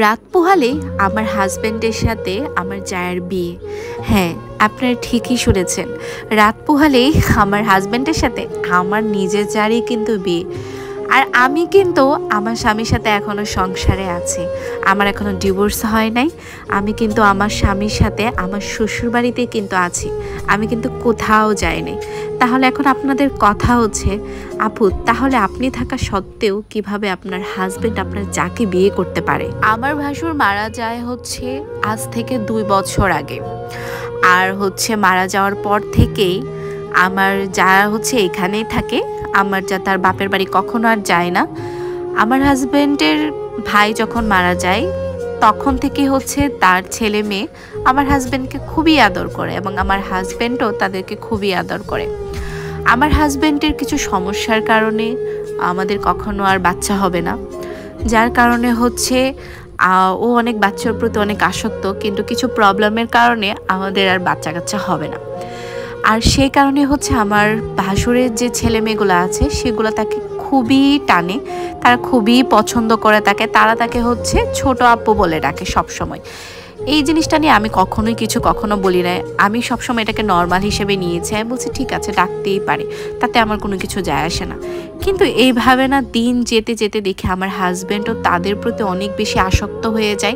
রাত পোহালেই আমার হাজবেন্ডের সাথে আমার জায়ের বিয়ে। হ্যাঁ, আপনারা ঠিকই শুনেছেন। রাত পোহালেই আমার হাজবেন্ডের সাথে আমার নিজের জারই কিন্তু বিয়ে। আর আমি কিন্তু আমার স্বামীর সাথে এখনো সংসারে আছি। আমার এখনো ডিভোর্স হয় নাই। আমি কিন্তু আমার স্বামীর সাথে আমার শ্বশুরবাড়িতে কিন্তু আছি। আমি কিন্তু কোথাও যাইনি। তাহলে এখন আপনাদের কথা হচ্ছে, আপু তাহলে আপনি থাকা সত্ত্বেও কিভাবে আপনার হাজবেন্ড আপনার যাকে বিয়ে করতে পারে? আমার ভাসুর মারা যায় হচ্ছে আজ থেকে 2 বছর আগে। আর হচ্ছে মারা যাওয়ার পর থেকেই আমার যা হচ্ছে এখানেই থাকে। আমার যা তার বাপের বাড়ি কখনো আর যায় না। আমার হাজবেন্ডের ভাই যখন মারা যায় তখন থেকে হচ্ছে তার ছেলে মেয়ে আমার হাজবেন্ডকে খুবই আদর করে এবং আমার হাজবেন্ডও তাদেরকে খুবই আদর করে। আমার হাজবেন্ডের কিছু সমস্যার কারণে আমাদের কখনো আর বাচ্চা হবে না, যার কারণে হচ্ছে ও অনেক বাচ্চার প্রতি অনেক আসক্ত, কিন্তু কিছু প্রবলেমের কারণে আমাদের আর বাচ্চা কাচ্চা হবে না। আর সেই কারণে হচ্ছে আমার ভাসুরের যে ছেলে মেয়েগুলো আছে সেগুলো তাকে খুবই টানে, তারা খুবই পছন্দ করে তাকে, তারা তাকে হচ্ছে ছোট আপু বলে ডাকে সব সময়। এই জিনিসটা নিয়ে আমি কখনো বলি না। আমি সবসময় এটাকে নর্মাল হিসেবে নিয়েছি। আমি বলছি ঠিক আছে, ডাকতেই পারে, তাতে আমার কোনো কিছু যায় আসে না। কিন্তু এইভাবে না দিন যেতে যেতে দেখি আমার হাজব্যান্ডও তাদের প্রতি অনেক বেশি আসক্ত হয়ে যায়।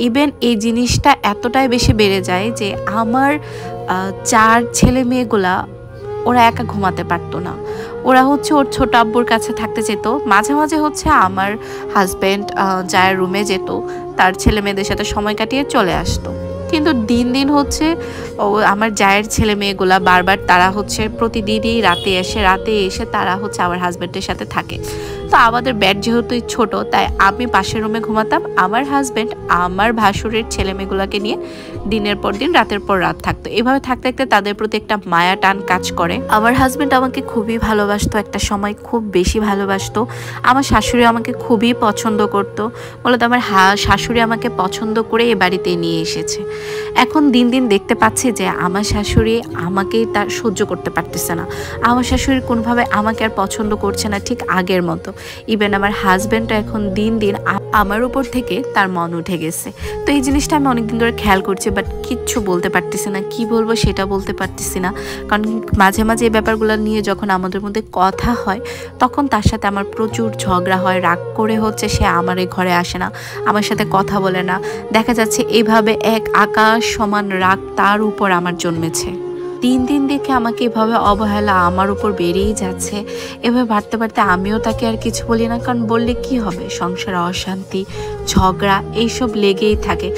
ইভেন এই জিনিসটা এতটাই বেশি বেড়ে যায় যে আমার 4 ছেলে মেয়েগুলা ওরা একা ঘুমাতে পারতো না। ওরা হচ্ছে ওর ছোট আব্বুর কাছে থাকতে যেত। মাঝে মাঝে হচ্ছে আমার হাজব্যান্ড যার রুমে যেত, তার ছেলে মেয়েদের সাথে সময় কাটিয়ে চলে আসতো। কিন্তু দিন দিন হচ্ছে আমার জায়ের ছেলে মেয়েগুলা বারবার তারা হচ্ছে প্রতিদিনই রাতে এসে তারা হচ্ছে আমার হাজব্যান্ডের সাথে থাকে। তো আমাদের বেড যেহেতু ছোট, তাই আমি পাশের রুমে ঘুমাতাম। আমার হাজব্যান্ড আমার ভাসুরের ছেলে মেয়েগুলোকে নিয়ে দিনের পর দিন রাতের পর রাত থাকতো। এভাবে থাকতে থাকতে তাদের প্রতি একটা মায়া টান কাজ করে। আমার হাজব্যান্ড আমাকে খুবই ভালোবাসতো, একটা সময় খুব বেশি ভালোবাসতো। আমার শাশুড়ি আমাকে খুবই পছন্দ করতো। মূলত আমার শাশুড়ি আমাকে পছন্দ করে এ বাড়িতে নিয়ে এসেছে। এখন দিন দিন দেখতে পাচ্ছি যে আমার শাশুড়ি আমাকে তার সহ্য করতে পারতেছে না। আমার শাশুড়ি কোনোভাবে আমাকে আর পছন্দ করছে না ঠিক আগের মতো। ইভেন আমার হাজব্যান্ডও এখন দিন দিন আমার উপর থেকে তার মন উঠে গেছে। তো এই জিনিসটা আমি অনেকদিন ধরে খেয়াল করছি, বাট কিচ্ছু বলতে পারতেছি না। কি বলবো সেটা বলতে পারতেছি না, কারণ মাঝে মাঝে এই ব্যাপারগুলো নিয়ে যখন আমাদের মধ্যে কথা হয় তখন তার সাথে আমার প্রচুর ঝগড়া হয়। রাগ করে হচ্ছে সে আমার এই ঘরে আসে না, আমার সাথে কথা বলে না। দেখা যাচ্ছে এইভাবে এক আকাশ সমান রাগ তার উপর আমার জন্মেছে। দিন দিন দেখে আমাকে এভাবে অবহেলা আমার উপর বেড়েই যাচ্ছে। এভাবে বাড়তে বাড়তে আমিও তাকে আর কিছু বলি না, কারণ বললে কি হবে, সংসারে অশান্তি ঝগড়া এইসব লেগেই থাকে।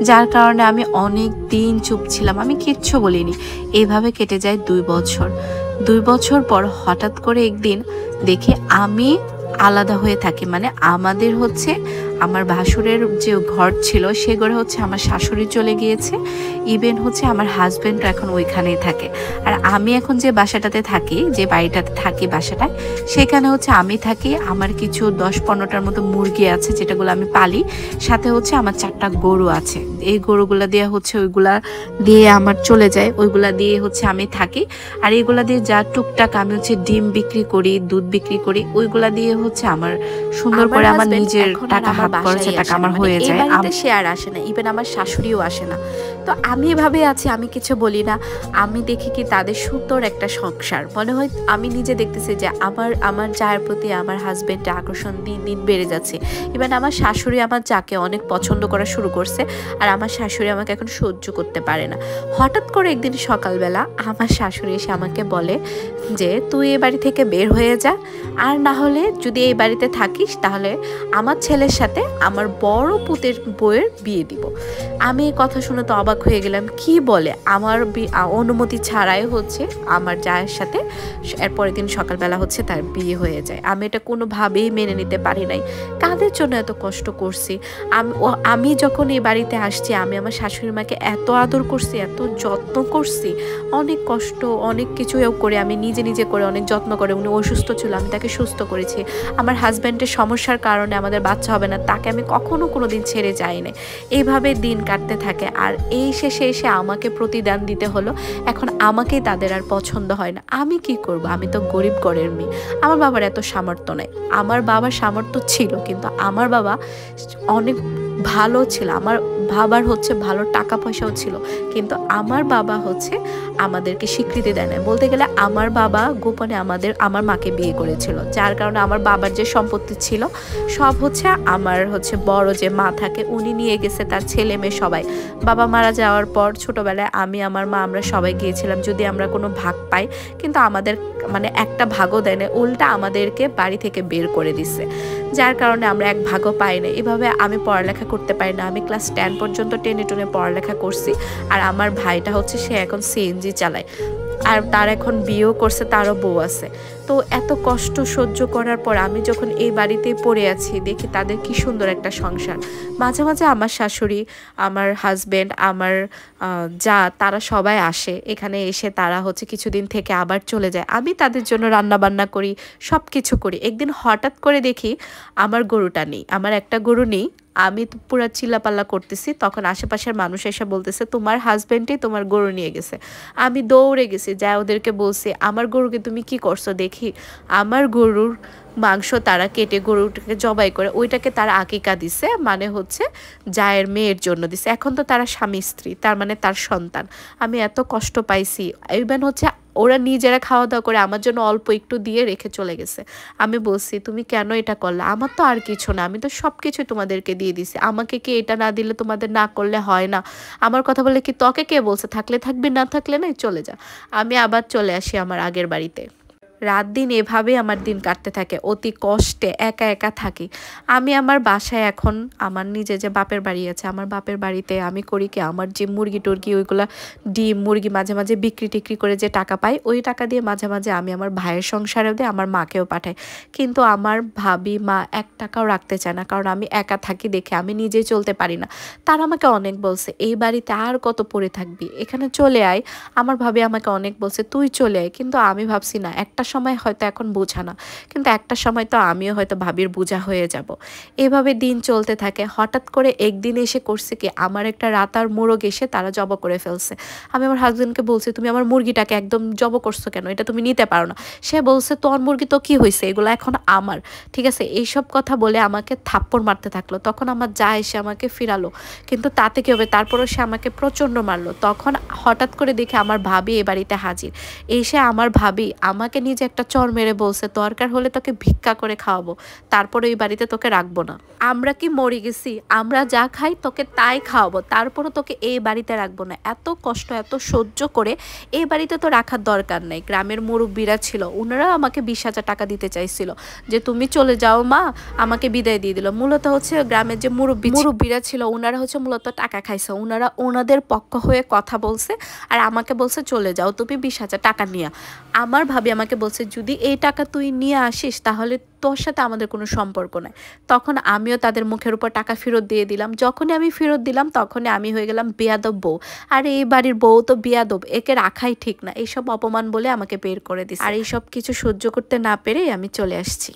যার কারণে আমি অনেক দিন চুপ ছিলাম, আমি কিচ্ছু বলিনি। এভাবে কেটে যায় 2 বছর। 2 বছর পর হঠাৎ করে একদিন দেখি আমি আলাদা হয়ে থাকি। মানে আমাদের হচ্ছে আমার ভাসুরের যে ঘর ছিল সে ঘরে হচ্ছে আমার শাশুড়ি চলে গিয়েছে। ইভেন হচ্ছে আমার হাজব্যান্ডও এখন ওইখানেই থাকে। আর আমি এখন যে বাসাটাতে থাকি, যে বাড়িটাতে থাকি বাসাটায়, সেখানে হচ্ছে আমি থাকি। আমার কিছু 10-15টার মতো মুরগি আছে যেটাগুলো আমি পালি। সাথে হচ্ছে আমার 4টা গরু আছে। এই গরুগুলা দিয়ে হচ্ছে ওইগুলা দিয়ে আমার চলে যায়, ওইগুলা দিয়ে হচ্ছে আমি থাকি। আর এইগুলা দিয়ে যা টুকটাক আমি হচ্ছে ডিম বিক্রি করি, দুধ বিক্রি করি, ওইগুলা দিয়ে হচ্ছে আমার সুন্দর করে আমার নিজের টাকা হাত খরচে টাকা আমার হয়ে যায়। সে আর আসে না, ইভেন আমার শাশুড়িও আসে না। তো আমি এভাবে আছি, আমি কিছু বলি না। আমি দেখি কি তাদের সুন্দর একটা সংসার, মনে হয় আমি নিজে দেখতেছি যে আমার যার প্রতি আমার হাজবেন্ডের আকর্ষণ দিন দিন বেড়ে যাচ্ছে। ইভেন আমার শাশুড়ি আমার যাকে অনেক পছন্দ করা শুরু করছে, আর আমার শাশুড়ি আমাকে এখন সহ্য করতে পারে না। হঠাৎ করে একদিন সকালবেলা আমার শাশুড়ি এসে আমাকে বলে যে তুই এ বাড়ি থেকে বের হয়ে যা, আর না হলে যদি এই বাড়িতে থাকিস তাহলে আমার ছেলের সাথে আমার বড় পুতের বউয়ের বিয়ে দিব। আমি এই কথা শুনে তো অবাক হয়ে গেলাম। কি বলে, আমার অনুমতি ছাড়াই হচ্ছে আমার জায়ের সাথে এরপরের দিন সকালবেলা হচ্ছে তার বিয়ে হয়ে যায়। আমি এটা কোনোভাবেই মেনে নিতে পারি নাই। কাদের জন্য এত কষ্ট করছি আমি যখন এই বাড়িতে আসছি, আমি আমার শাশুড়ি মাকে এত আদর করছি, এত যত্ন করছি, অনেক কষ্ট অনেক কিছু করে আমি নিজে করে অনেক যত্ন করে। উনি অসুস্থ ছিল, আমি তাকে সুস্থ করেছি। আমার হাজব্যান্ডের সমস্যার কারণে আমাদের বাচ্চা হবে না, তাকে আমি কখনো কোনো দিন ছেড়ে যাইনি। এইভাবে দিন কাটতে থাকে। আর এই শেষে এসে আমাকে প্রতিদান দিতে হলো। এখন আমাকেই তাদের আর পছন্দ হয় না। আমি কি করব, আমি তো গরিব ঘরের মেয়ে। আমার বাবার এত সামর্থ্য নেই। আমার বাবার সামর্থ্য ছিল, কিন্তু আমার বাবা অনেক ভালো ছিল, আমার বাবার হচ্ছে ভালো টাকা পয়সাও ছিল, কিন্তু আমার বাবা হচ্ছে আমাদেরকে স্বীকৃতি দেয় না। বলতে গেলে আমার বাবা গোপনে আমার মাকে বিয়ে করেছিল, যার কারণে আমার বাবার যে সম্পত্তি ছিল সব হচ্ছে আমার হচ্ছে বড় যে মা থাকে উনি নিয়ে গেছে, তার ছেলে মেয়ে সবাই। বাবা মারা যাওয়ার পর ছোটবেলায় আমি আমার মা আমরা সবাই গিয়েছিলাম যদি আমরা কোনো ভাগ পাই, কিন্তু আমাদের মানে একটা ভাগও দেয় না, উল্টা আমাদেরকে বাড়ি থেকে বের করে দিছে, যার কারণে আমরা এক ভাগও পাই না। এভাবে আমি পড়ালেখা করতে পারি না। আমি ক্লাস 10 পর্যন্ত টেনে টুনে পড়ালেখা করছি। আর আমার ভাইটা হচ্ছে সে এখন সিএনজি চালায়, আর তার এখন বিয়েও করছে, তারও বউ আছে। তো এত কষ্ট সহ্য করার পর আমি যখন এই বাড়িতেই পড়ে আছি, দেখি তাদের কি সুন্দর একটা সংসার। মাঝে মাঝে আমার শাশুড়ি, আমার হাজবেন্ড, আমার যা, তারা সবাই আসে এখানে, এসে তারা হচ্ছে কিছুদিন থেকে আবার চলে যায়। আমি তাদের জন্য রান্না বান্না করি, সব কিছু করি। একদিন হঠাৎ করে দেখি আমার গরুটা নেই, আমার একটা গরু নেই। আমি তো পুরো চিল্লাপাল্লা করতেছি, তখন আশেপাশের মানুষ এসে বলতেছে তোমার হাজবেন্ডই তোমার গরু নিয়ে গেছে। আমি দৌড়ে গেছি, যা ওদেরকে বলছি আমার গরুকে তুমি কি করছো। দেখি আমার গরুর মাংস তারা কেটে গরুটাকে জবাই করে ওইটাকে তারা আকিকা দিছে, মানে হচ্ছে জায়ের মেয়ের জন্য দিছে। এখন তো তারা স্বামী স্ত্রী, তার মানে তার সন্তান। আমি এত কষ্ট পাইছি, ইভেন হচ্ছে ওরা নিজেরা খাওয়া দাওয়া করে আমার জন্য অল্প একটু দিয়ে রেখে চলে গেছে। আমি বলছি তুমি কেন এটা করলে, আমার তো আর কিছু না, আমি তো সব কিছুই তোমাদেরকে দিয়ে দিছি, আমাকে কি এটা না দিলে তোমাদের না করলে হয় না। আমার কথা বলে কি তোকে কে বলছে, থাকলে থাকবি না থাকলে নাই, চলে যা। আমি আবার চলে আসি আমার আগের বাড়িতে। রাত দিন এভাবেই আমার দিন কাটতে থাকে, অতি কষ্টে একা একা থাকি। আমি আমার বাসায় এখন আমার নিজে যে বাপের বাড়ি আছে, আমার বাপের বাড়িতে আমি করি কি, আমার যে মুরগি টুরগি ওইগুলা ডিম মুরগি মাঝে মাঝে বিক্রি টিক্রি করে যে টাকা পাই, ওই টাকা দিয়ে মাঝে মাঝে আমি আমার ভাইয়ের সংসারেও দিই, আমার মাকেও পাঠাই। কিন্তু আমার ভাবি মা 1 টাকাও রাখতে চায় না, কারণ আমি একা থাকি দেখে আমি নিজেই চলতে পারি না। তারা আমাকে অনেক বলছে এই বাড়িতে আর কত পড়ে থাকবি, এখানে চলে আয়। আমার ভাবি আমাকে অনেক বলছে তুই চলে আয়, কিন্তু আমি ভাবছি না, একটা সময় হয়তো এখন বোঝা না, কিন্তু একটা সময় তো আমিও হয়তো ভাবির বোঝা হয়ে যাব। এভাবে দিন চলতে থাকে। হঠাৎ করে একদিন এসে করছে কি, আমার একটা রাতার মোরগ এসে তারা জব করে ফেলছে। আমি আমার হাজবেন্ডকে বলছি তুমি আমার মুরগিটাকে একদম জব করছো কেন, এটা তুমি নিতে পারো না। সে বলছে তোর মুরগি তো কি হয়েছে, এগুলো এখন আমার, ঠিক আছে। এইসব কথা বলে আমাকে থাপ্পড় মারতে থাকলো। তখন আমার যা এসে আমাকে ফিরালো, কিন্তু তাতে কি হবে, তারপরও সে আমাকে প্রচণ্ড মারলো। তখন হঠাৎ করে দেখে আমার ভাবি এ বাড়িতে হাজির। এসে আমার ভাবি আমাকে নিজে একটা চর মেরে বলছে দরকার হলে তোকে ভিক্ষা করে খাওয়াবো, তারপরে ওই বাড়িতে তোকে রাখবো না। আমরা কি মরে গেছি, আমরা যা খাই তোকে তাই খাওয়াবো, তারপরও তোকে এই বাড়িতে রাখবো না। এত কষ্ট এত সহ্য করে এই বাড়িতে তো রাখার দরকার নেই। গ্রামের মুরব্বীরা ছিল, ওনারা আমাকে 20,000 টাকা দিতে চাইছিল যে তুমি চলে যাও মা, আমাকে বিদায় দিয়ে দিল। মূলত হচ্ছে গ্রামের যে মুরব্বীরা ছিল ওনারা হচ্ছে মূলত টাকা খাইছে, ওনারা ওনাদের পক্ষ হয়ে কথা বলছে, আর আমাকে বলছে চলে যাও তুমি 20,000 টাকা নিয়ে। আমার ভাবি আমাকে বলছে যদি এই টাকা তুই নিয়ে আসিস তাহলে তোর সাথে আমাদের কোনো সম্পর্ক নাই। তখন আমিও তাদের মুখের উপর টাকা ফেরত দিয়ে দিলাম। যখনই আমি ফেরত দিলাম তখনই আমি হয়ে গেলাম বেয়াদব বউ। আর এই বাড়ির বউ তো বেয়াদব, একে রাখাই ঠিক না, এইসব অপমান বলে আমাকে বের করে দিছে। আর এইসব কিছু সহ্য করতে না পেরে আমি চলে আসছি।